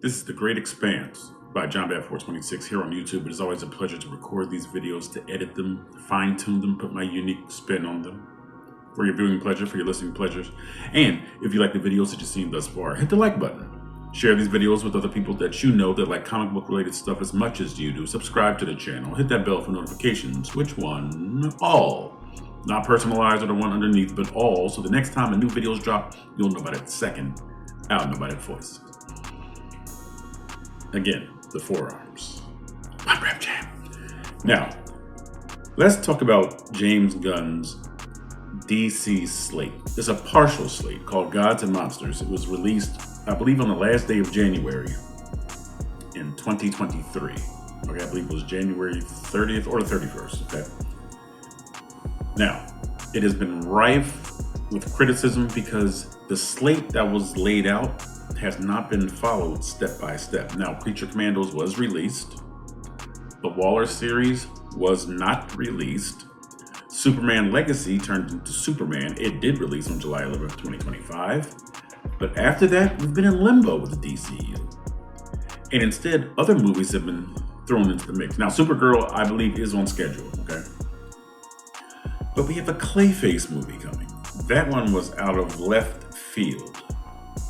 This is The Great Expanse by John Bat 426 here on YouTube. It is always a pleasure to record these videos, to edit them, fine-tune them, put my unique spin on them. For your viewing pleasure, for your listening pleasures. And if you like the videos that you've seen thus far, hit the like button. Share these videos with other people that you know that like comic book related stuff as much as you do. Subscribe to the channel. Hit that bell for notifications. Which one? All. Not personalized or the one underneath, but all. So the next time a new videos drop, you'll know about it second. I'll know about it first. Again, the forearms. One rep jam. Now, let's talk about James Gunn's DC slate. It's a partial slate called Gods and Monsters. It was released, I believe, on the last day of January in 2023. Okay, I believe it was January 30th or the 31st, okay? Now, it has been rife with criticism because the slate that was laid out has not been followed step by step. Now, Creature Commandos was released. The Waller series was not released. Superman Legacy turned into Superman. It did release on July 11th, 2025. But after that, we've been in limbo with the DCU. And instead, other movies have been thrown into the mix. Now, Supergirl, I believe, is on schedule, okay? But we have a Clayface movie coming. That one was out of left field.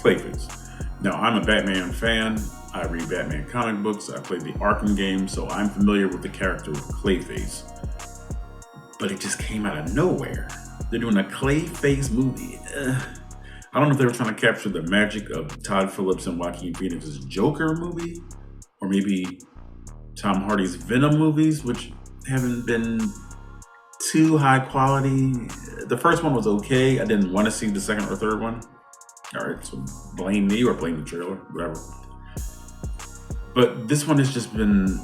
Clayface. Now, I'm a Batman fan. I read Batman comic books. I played the Arkham game, so I'm familiar with the character of Clayface. But it just came out of nowhere. They're doing a Clayface movie. I don't know if they were trying to capture the magic of Todd Phillips and Joaquin Phoenix's Joker movie, or maybe Tom Hardy's Venom movies, which haven't been too high quality. The first one was okay. I didn't want to see the second or third one. All right, so blame me or blame the trailer, whatever. But this one has just been,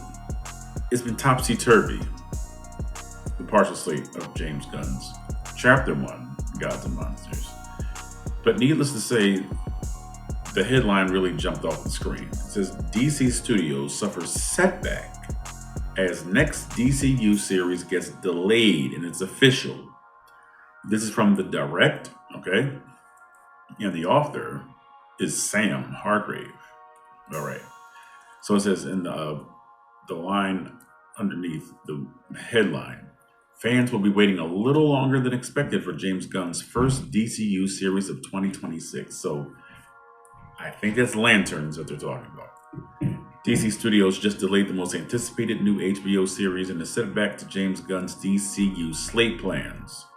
it's been topsy-turvy. The partial slate of James Gunn's Chapter 1, Gods and Monsters. But needless to say, the headline really jumped off the screen. It says, DC Studios suffers setback as next DCU series gets delayed, and it's official. This is from the direct, okay? And the author is Sam Hargrave. All right. So it says in the line underneath the headline, fans will be waiting a little longer than expected for James Gunn's first DCU series of 2026. So I think that's Lanterns that they're talking about. DC Studios just delayed the most anticipated new HBO series and is set back to James Gunn's DCU slate plans.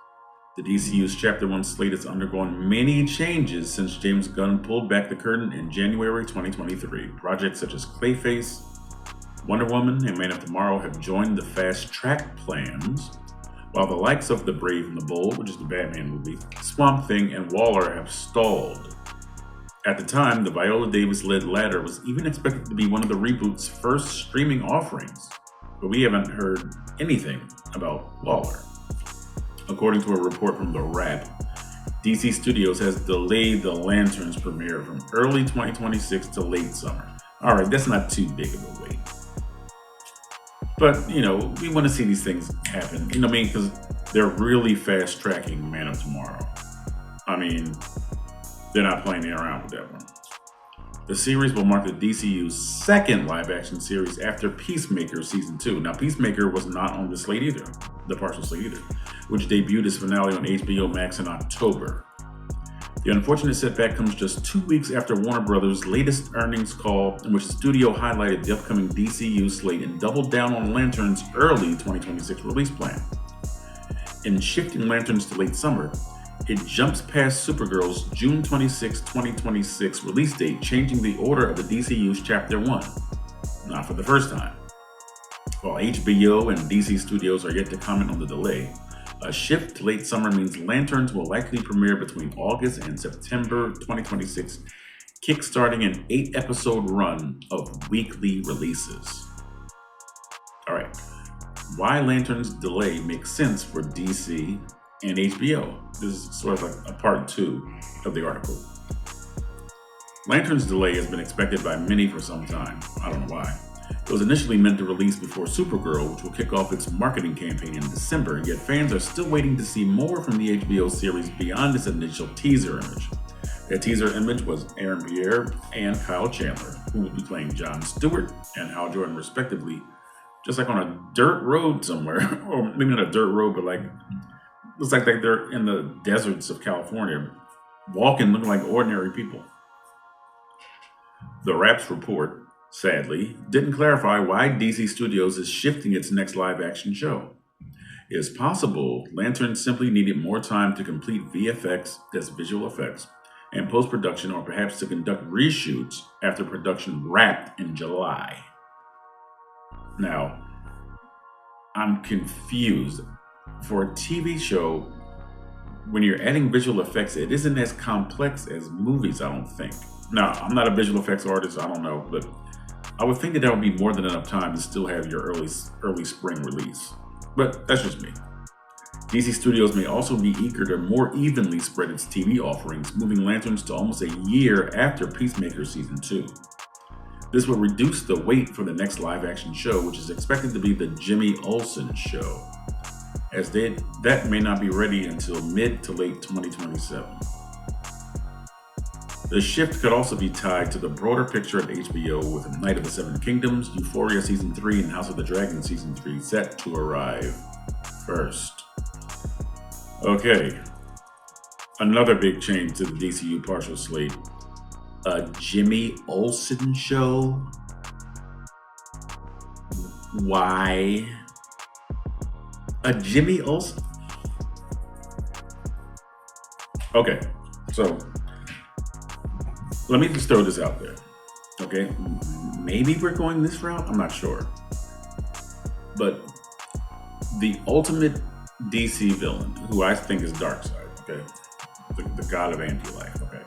The DCU's Chapter 1 slate has undergone many changes since James Gunn pulled back the curtain in January 2023. Projects such as Clayface, Wonder Woman, and Man of Tomorrow have joined the fast-track plans, while the likes of The Brave and the Bold, which is the Batman movie, Swamp Thing, and Waller have stalled. At the time, the Viola Davis-led Ladder was even expected to be one of the reboot's first streaming offerings, but we haven't heard anything about Waller. According to a report from The Wrap, DC Studios has delayed the Lanterns premiere from early 2026 to late summer. All right, that's not too big of a wait. But, you know, we want to see these things happen. You know what I mean? Because they're really fast-tracking Man of Tomorrow. I mean, they're not playing around with that one. The series will mark the DCU's second live-action series after Peacemaker Season 2. Now, Peacemaker was not on the slate either, the partial slate either, which debuted its finale on HBO Max in October. The unfortunate setback comes just 2 weeks after Warner Brothers' latest earnings call, in which the studio highlighted the upcoming DCU slate and doubled down on Lanterns' early 2026 release plan. In shifting Lanterns to late summer, it jumps past Supergirl's June 26, 2026 release date, changing the order of the DCU's Chapter 1. Not for the first time. While HBO and DC Studios are yet to comment on the delay, a shift to late summer means Lanterns will likely premiere between August and September 2026, kickstarting an 8-episode run of weekly releases. All right, why Lanterns' delay makes sense for DC and HBO. This is sort of like a part 2 of the article. Lanterns' delay has been expected by many for some time. I don't know why. It was initially meant to release before Supergirl, which will kick off its marketing campaign in December, yet fans are still waiting to see more from the HBO series beyond its initial teaser image. That teaser image was Aaron Pierre and Kyle Chandler. who will be playing Jon Stewart and Hal Jordan respectively, just like on a dirt road somewhere, or maybe not a dirt road, but like looks like they're in the deserts of California, walking, looking like ordinary people. The Wraps report, sadly, didn't clarify why DC Studios is shifting its next live-action show. It is possible Lantern simply needed more time to complete VFX, that's visual effects, and post-production, or perhaps to conduct reshoots after production wrapped in July. Now, I'm confused. For a TV show, when you're adding visual effects, it isn't as complex as movies, I don't think. Now, I'm not a visual effects artist, I don't know, but I would think that would be more than enough time to still have your early spring release. But that's just me. DC Studios may also be eager to more evenly spread its TV offerings, moving Lanterns to almost a year after Peacemaker Season 2. This will reduce the wait for the next live-action show, which is expected to be the Jimmy Olsen Show, as that may not be ready until mid to late 2027. The shift could also be tied to the broader picture at HBO with Night of the Seven Kingdoms, Euphoria Season 3, and House of the Dragon Season 3 set to arrive first. Okay, another big change to the DCU partial slate. A Jimmy Olsen show? Why? A Jimmy Olsen? Okay, so let me just throw this out there. Okay, maybe we're going this route, I'm not sure. But the ultimate DC villain, who I think is Darkseid, okay? The god of anti-life, okay?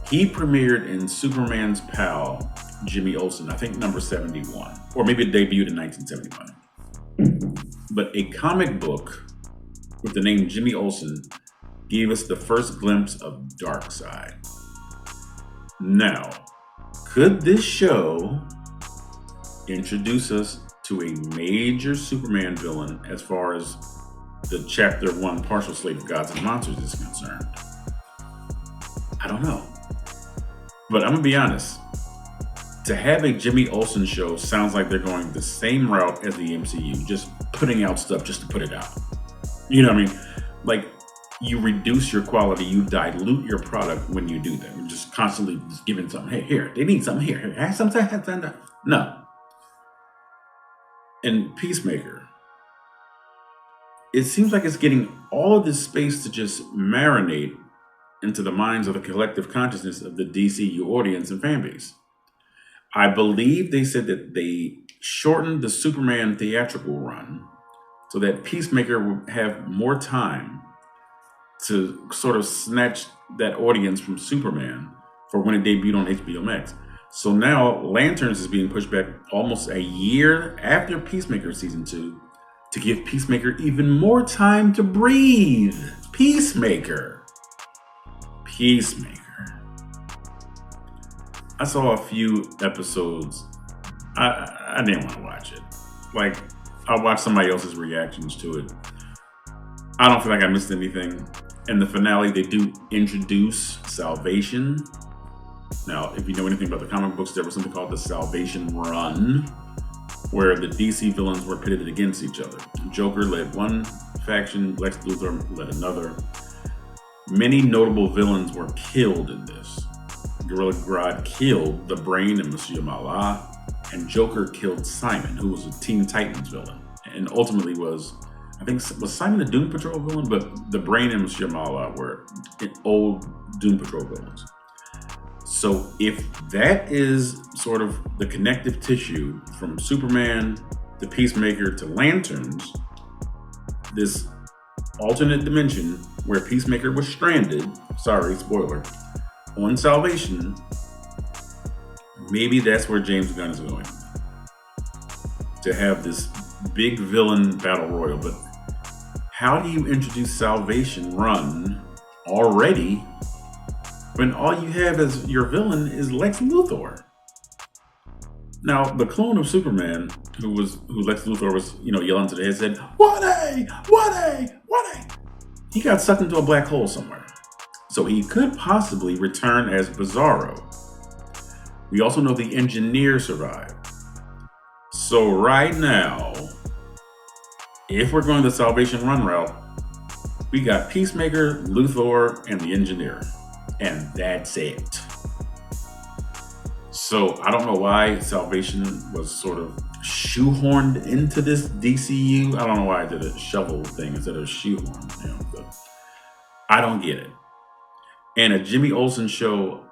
He premiered in Superman's pal, Jimmy Olsen, I think number 71, or maybe it debuted in 1971. But a comic book with the name Jimmy Olsen gave us the first glimpse of Darkseid. Now, could this show introduce us to a major Superman villain as far as the Chapter 1 partial slate of Gods and Monsters is concerned? I don't know. But I'm going to be honest. To have a Jimmy Olsen show sounds like they're going the same route as the MCU, just putting out stuff just to put it out. You know what I mean? Like, you reduce your quality, you dilute your product when you do that. You're just constantly just giving something. Hey, here, they need something here. Have something. No. And Peacemaker, it seems like it's getting all of this space to just marinate into the minds of the collective consciousness of the DCU audience and fan base. I believe they said that they shortened the Superman theatrical run so that Peacemaker would have more time to sort of snatch that audience from Superman for when it debuted on HBO Max. So now Lanterns is being pushed back almost a year after Peacemaker Season 2 to give Peacemaker even more time to breathe. Peacemaker. I saw a few episodes. I didn't want to watch it. Like, I watched somebody else's reactions to it. I don't feel like I missed anything. In the finale, they do introduce Salvation. Now, if you know anything about the comic books, there was something called the Salvation Run, where the DC villains were pitted against each other. Joker led one faction, Lex Luthor led another. Many notable villains were killed in this. Gorilla Grodd killed the Brain and Monsieur Mallah, and Joker killed Simon, who was a Teen Titans villain, and ultimately was Simon the Doom Patrol villain, but the Brain and Monsieur Mallah were old Doom Patrol villains. So if that is sort of the connective tissue from Superman to Peacemaker to Lanterns, this alternate dimension where Peacemaker was stranded, sorry, spoiler, on Salvation, maybe that's where James Gunn is going. To have this big villain battle royal. But how do you introduce Salvation Run already when all you have as your villain is Lex Luthor? Now, the clone of Superman, who Lex Luthor was, yelling to the head, said, "What a! He got sucked into a black hole somewhere. So he could possibly return as Bizarro. We also know the engineer survived. So right now, if we're going the Salvation Run route, we got Peacemaker, Luthor, and the engineer. And that's it. So I don't know why Salvation was sort of shoehorned into this DCU. I don't know why I did a shovel thing instead of shoehorn. But I don't get it. And a Jimmy Olsen show,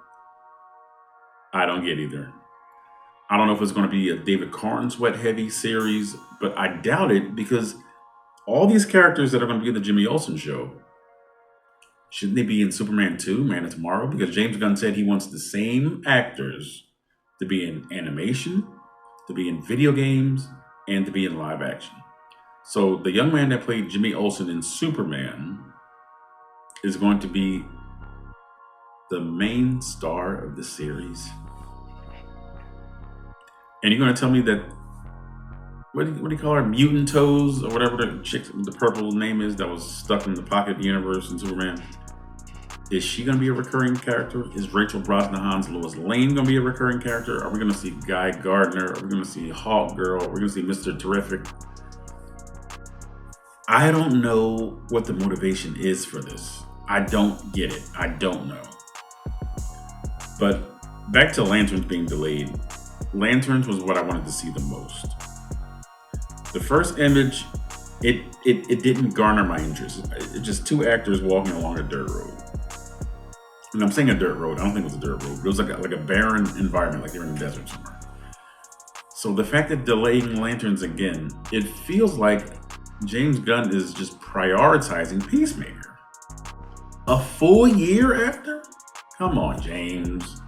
I don't get either. I don't know if it's going to be a David Cornsweet heavy series, but I doubt it because all these characters that are going to be in the Jimmy Olsen show, shouldn't they be in Superman 2, Man of Tomorrow? Because James Gunn said he wants the same actors to be in animation, to be in video games, and to be in live action. So the young man that played Jimmy Olsen in Superman is going to be the main star of the series. And you're going to tell me that, what do you call her? Mutant Toes, or whatever the chick, the purple name is, that was stuck in the pocket universe in Superman. Is she going to be a recurring character? Is Rachel Brosnahan's Lois Lane going to be a recurring character? Are we going to see Guy Gardner? Are we going to see Hawk Girl? Are we going to see Mr. Terrific? I don't know what the motivation is for this. I don't get it. I don't know. But back to Lanterns being delayed. Lanterns was what I wanted to see the most. The first image, it didn't garner my interest. It's just two actors walking along a dirt road. And I'm saying a dirt road. I don't think it was a dirt road. It was like a barren environment, like they're in the desert somewhere. So the fact that delaying Lanterns again, it feels like James Gunn is just prioritizing Peacemaker. A full year after? Come on, James.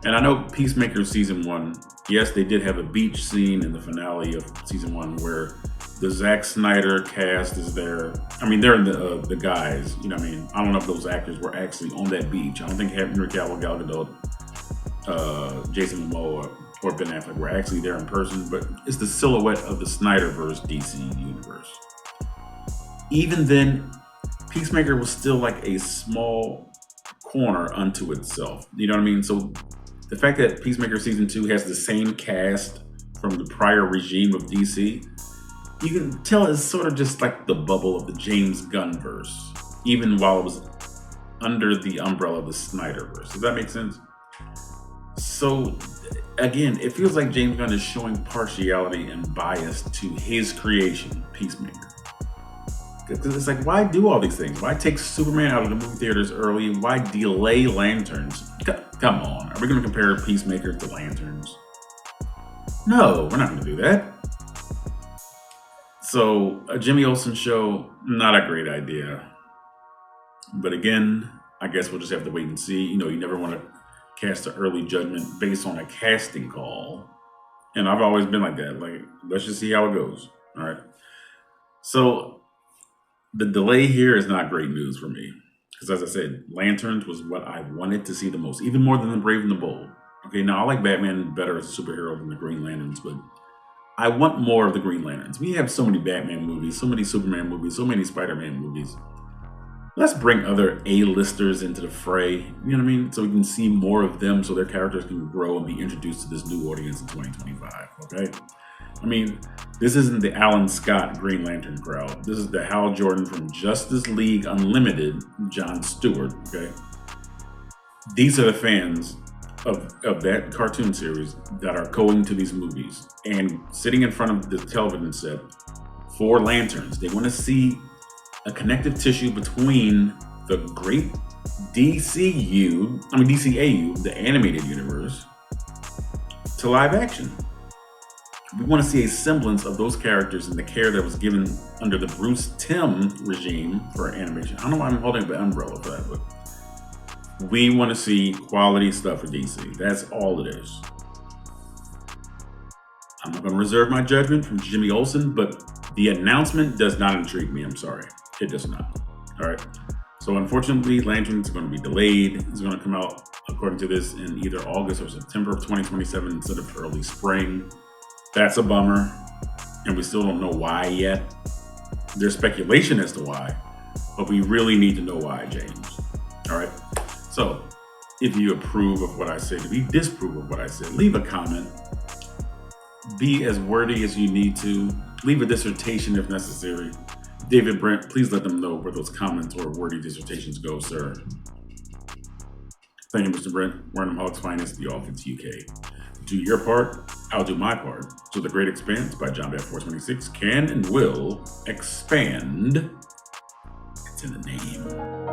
And I know Peacemaker season 1, yes, they did have a beach scene in the finale of season 1 where the Zack Snyder cast is there. I mean, they're the guys, you know what I mean? I don't know if those actors were actually on that beach. I don't think Henry Cavill, Gal Gadot, Jason Momoa, or Ben Affleck were actually there in person, but it's the silhouette of the Snyderverse DC universe. Even then, Peacemaker was still like a small corner unto itself. You know what I mean? So the fact that Peacemaker season 2 has the same cast from the prior regime of DC, you can tell it's sort of just like the bubble of the James Gunn verse, even while it was under the umbrella of the Snyderverse. Does that make sense? So again, it feels like James Gunn is showing partiality and bias to his creation, Peacemaker. Because it's like, why do all these things? Why take Superman out of the movie theaters early? Why delay Lanterns? Come on, are we going to compare Peacemaker to Lanterns? No, we're not going to do that. So a Jimmy Olsen show, not a great idea. But again, I guess we'll just have to wait and see. You know, you never want to cast an early judgment based on a casting call. And I've always been like that. Like, let's just see how it goes. All right. So the delay here is not great news for me. Because as I said, Lanterns was what I wanted to see the most, even more than The Brave and the Bold. Okay, now I like Batman better as a superhero than the Green Lanterns, but I want more of the Green Lanterns. We have so many Batman movies, so many Superman movies, so many Spider-Man movies. Let's bring other A-listers into the fray, you know what I mean? So we can see more of them so their characters can grow and be introduced to this new audience in 2025, okay? I mean, this isn't the Alan Scott Green Lantern crowd. This is the Hal Jordan from Justice League Unlimited, Jon Stewart, okay? These are the fans of that cartoon series that are going to these movies and sitting in front of the television set for Lanterns. They want to see a connective tissue between the great DCAU, the animated universe, to live action. We want to see a semblance of those characters and the care that was given under the Bruce Timm regime for animation. I don't know why I'm holding the umbrella for that, but we want to see quality stuff for DC. That's all it is. I'm not going to reserve my judgment from Jimmy Olsen, but the announcement does not intrigue me. I'm sorry. It does not. All right. So unfortunately, Lanterns is going to be delayed. It's going to come out, according to this, in either August or September of 2027 instead of early spring. That's a bummer. And we still don't know why yet. There's speculation as to why, but we really need to know why, James. All right. So If you approve of what I said, if you disapprove of what I said, leave a comment. Be as wordy as you need to. Leave a dissertation if necessary. David Brent, please let them know where those comments or wordy dissertations go, sir. Thank you, Mr. Brent. Warren Hog's Finest, The Offense UK. Do your part, I'll do my part, so The Great Expanse by John Bat 426 can and will expand. It's in the name.